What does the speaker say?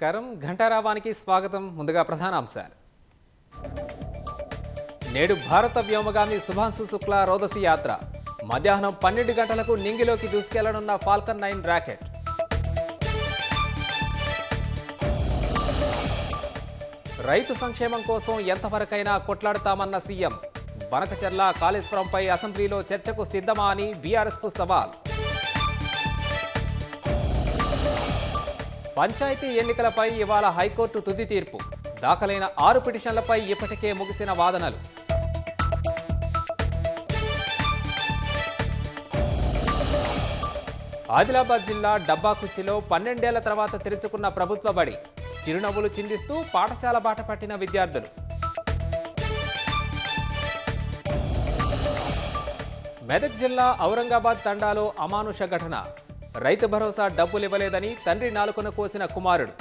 నమస్కారం ఘంటారావానికి స్వాగతం. ముందుగా ప్రధానాంశాలు. నేడు భారత వ్యోమగామి శుభాంశు శుక్లా రోదసి యాత్ర. మధ్యాహ్నం 12 గంటలకు నింగిలోకి దూసుకెళ్లనున్న ఫాల్కన్ 9 రాకెట్. రైతు సంక్షేమం కోసం ఎంతవరకైనా కొట్లాడతామన్న సీఎం. బనకచెర్ల కాళేశ్వరంపై అసెంబ్లీలో చర్చకు సిద్ధమా అని బీఆర్ఎస్కు సవాల్. పంచాయతీ ఎన్నికలపై ఇవాళ హైకోర్టు తుది తీర్పు. దాఖలైన 6 పిటిషన్లపై ఇప్పటికే ముగిసిన వాదనలు. ఆదిలాబాద్ జిల్లా డబ్బాకుచ్చిలో 12 ఏళ్ల తర్వాత తెరుచుకున్న ప్రభుత్వ బడి. చిరునవ్వులు చిందిస్తూ పాఠశాల బాట పట్టిన విద్యార్థులు. మెదక్ జిల్లా ఔరంగాబాద్ తండాలో అమానుష ఘటన. రైతు భరోసా డబ్బులివ్వలేదని తండ్రి నాలుకను కోసిన కుమారుడు.